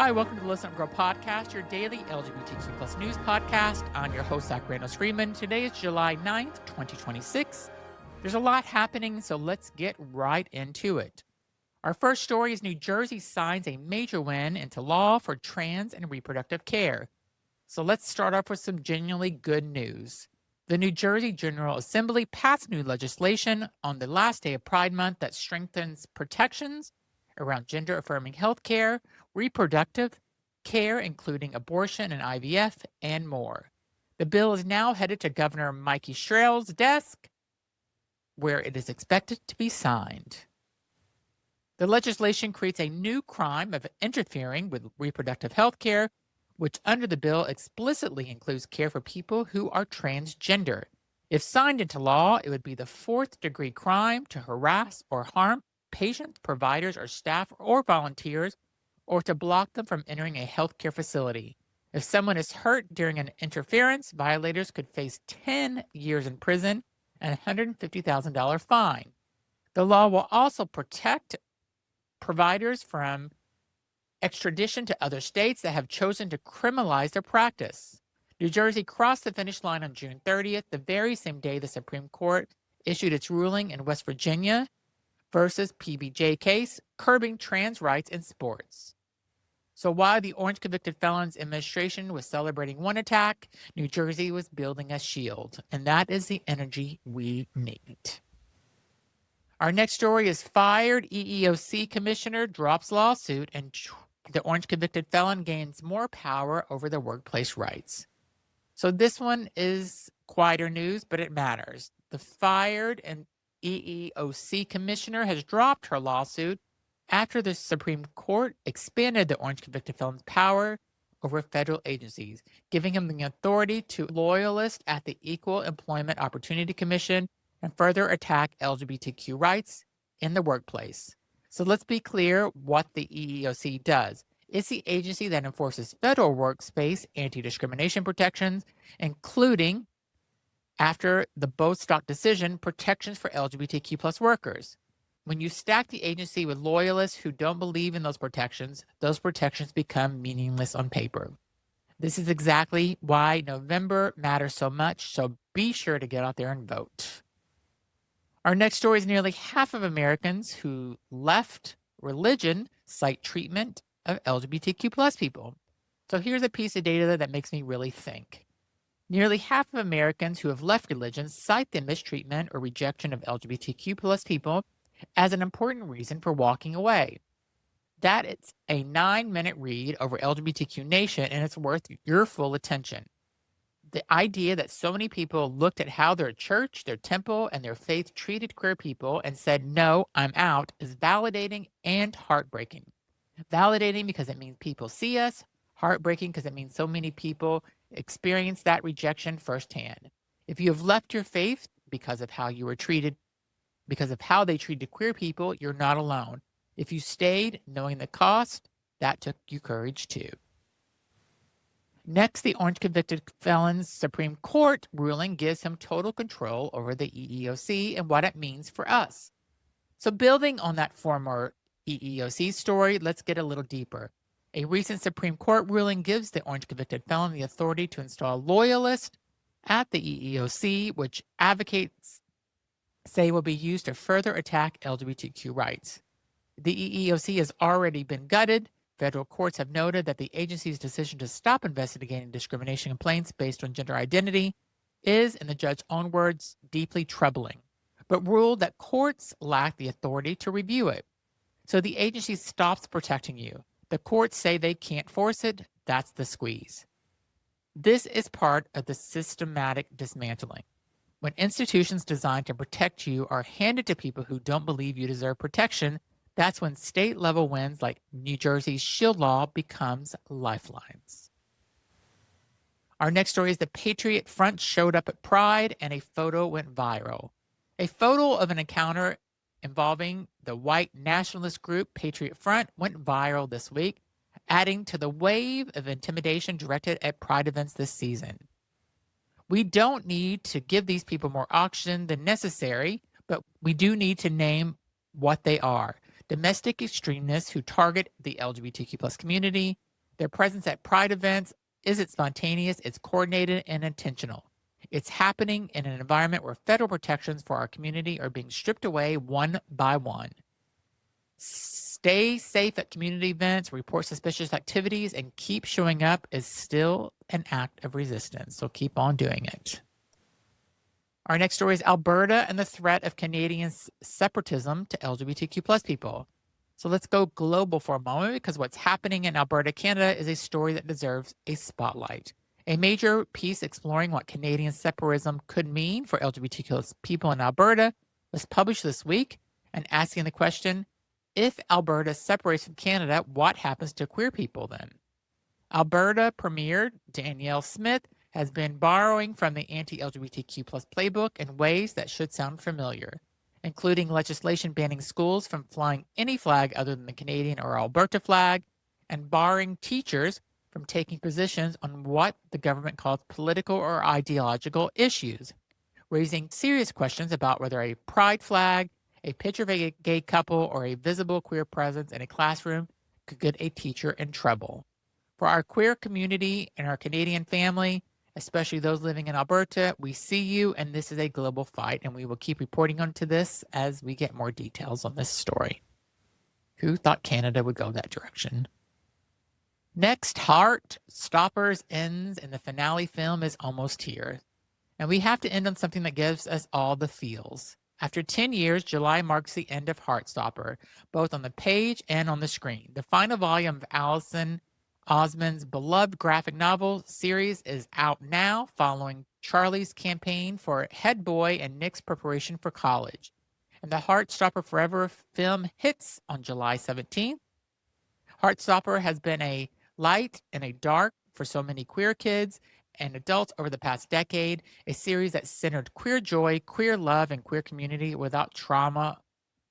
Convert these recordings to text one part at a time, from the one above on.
Hi, welcome to the Listen Up Grow podcast, your daily LGBTQ plus news podcast. I'm your host, Zach Randles-Friedman. Today is July 9th, 2026. There's a lot happening, so let's get right into it. Our first story is New Jersey signs a major win into law for trans and reproductive care. So let's start off with some genuinely good news. The New Jersey General Assembly passed new legislation on the last day of Pride Month that strengthens protections around gender-affirming health care, reproductive care, including abortion and IVF, and more. The bill is now headed to Governor Mikey Sherrill's desk, where it is expected to be signed. The legislation creates a new crime of interfering with reproductive health care, which under the bill explicitly includes care for people who are transgender. If signed into law, it would be the fourth-degree crime to harass or harm patients, providers, or staff or volunteers, or to block them from entering a healthcare facility. If someone is hurt during an interference, violators could face 10 years in prison and a $150,000 fine. The law will also protect providers from extradition to other states that have chosen to criminalize their practice. New Jersey crossed the finish line on June 30th, the very same day the Supreme Court issued its ruling in West Virginia versus PBJ case, curbing trans rights in sports. So while the Orange Convicted Felons administration was celebrating one attack, New Jersey was building a shield, and that is the energy we need. Our next story is fired EEOC commissioner drops lawsuit and the Orange Convicted Felon gains more power over their workplace rights. So this one is quieter news, but it matters. The fired and EEOC commissioner has dropped her lawsuit after the Supreme Court expanded the Orange Convicted Felon's power over federal agencies, giving him the authority to loyalist at the Equal Employment Opportunity Commission and further attack LGBTQ rights in the workplace. So let's be clear what the EEOC does. It's the agency that enforces federal workspace anti-discrimination protections, including, after the Bostock decision, protections for LGBTQ plus workers. When you stack the agency with loyalists who don't believe in those protections become meaningless on paper. This is exactly why November matters so much, so be sure to get out there and vote. Our next story is nearly half of Americans who left religion cite treatment of LGBTQ plus people. So here's a piece of data that makes me really think. Nearly half of Americans who have left religion cite the mistreatment or rejection of LGBTQ plus people as an important reason for walking away. That is a 9-minute read over LGBTQ Nation, and it's worth your full attention. The idea that so many people looked at how their church, their temple, and their faith treated queer people and said, no, I'm out, is validating and heartbreaking. Validating because it means people see us, heartbreaking because it means so many people experience that rejection firsthand. If you have left your faith because of how you were treated, because of how they treated queer people, you're not alone. If you stayed knowing the cost, that took you courage too. Next, the Orange Convicted Felon's Supreme Court ruling gives him total control over the EEOC and what it means for us. So building on that former EEOC story, let's get a little deeper. A recent Supreme Court ruling gives the Orange Convicted Felon the authority to install loyalists at the EEOC, which advocates say will be used to further attack LGBTQ rights. The EEOC has already been gutted. Federal courts have noted that the agency's decision to stop investigating discrimination complaints based on gender identity is, in the judge's own words, deeply troubling, but ruled that courts lack the authority to review it. So the agency stops protecting you. The courts say they can't force it. That's the squeeze. This is part of the systematic dismantling. When institutions designed to protect you are handed to people who don't believe you deserve protection, that's when state-level wins like New Jersey's Shield Law becomes lifelines. Our next story is the Patriot Front showed up at Pride and a photo went viral. A photo of an encounter involving the white nationalist group Patriot Front went viral this week, adding to the wave of intimidation directed at Pride events this season. We don't need to give these people more oxygen than necessary, but we do need to name what they are. Domestic extremists who target the LGBTQ plus community, Their presence at Pride events isn't spontaneous, it's coordinated and intentional. It's happening in an environment where federal protections for our community are being stripped away one by one. Stay safe at community events, report suspicious activities, and keep showing up is still an act of resistance. So keep on doing it. Our next story is Alberta and the threat of Canadian separatism to LGBTQ plus people. So let's go global for a moment, because what's happening in Alberta, Canada is a story that deserves a spotlight. A major piece exploring what Canadian separatism could mean for LGBTQ people in Alberta was published this week, and asking the question, if Alberta separates from Canada, what happens to queer people then? Alberta Premier Danielle Smith has been borrowing from the anti-LGBTQ plus playbook in ways that should sound familiar, including legislation banning schools from flying any flag other than the Canadian or Alberta flag, and barring teachers from taking positions on what the government calls political or ideological issues, raising serious questions about whether a pride flag, a picture of a gay couple, or a visible queer presence in a classroom could get a teacher in trouble. For our queer community and our Canadian family, especially those living in Alberta, we see you, and this is a global fight, and we will keep reporting on to this as we get more details on this story. Who thought Canada would go that direction? Next, Heartstopper ends, and the finale film is almost here. And we have to end on something that gives us all the feels. After 10 years, July marks the end of Heartstopper, both on the page and on the screen. The final volume of Allison Osmond's beloved graphic novel series is out now, following Charlie's campaign for head boy and Nick's preparation for college. And the Heartstopper Forever film hits on July 17th. Heartstopper has been a light and a dark for so many queer kids and adults over the past decade, a series that centered queer joy, queer love, and queer community without trauma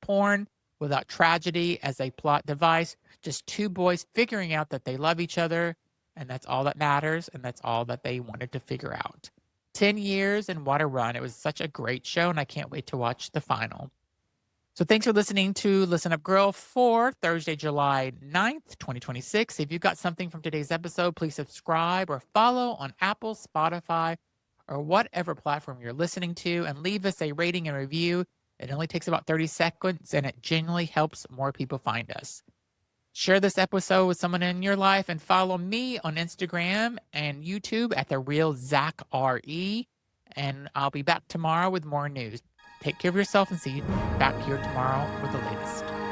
porn, without tragedy as a plot device, just two boys figuring out that they love each other, and that's all that matters, and that's all that they wanted to figure out. 10 years and what a run. It was such a great show, and I can't wait to watch the final. So thanks for listening to Listen Up Girl for Thursday, July 9th, 2026. If you got something from today's episode, please subscribe or follow on Apple, Spotify, or whatever platform you're listening to, and leave us a rating and review. It only takes about 30 seconds, and it genuinely helps more people find us. Share this episode with someone in your life, and follow me on Instagram and YouTube at The Real Zach RE. And I'll be back tomorrow with more news. Take care of yourself, and see you back here tomorrow with the latest.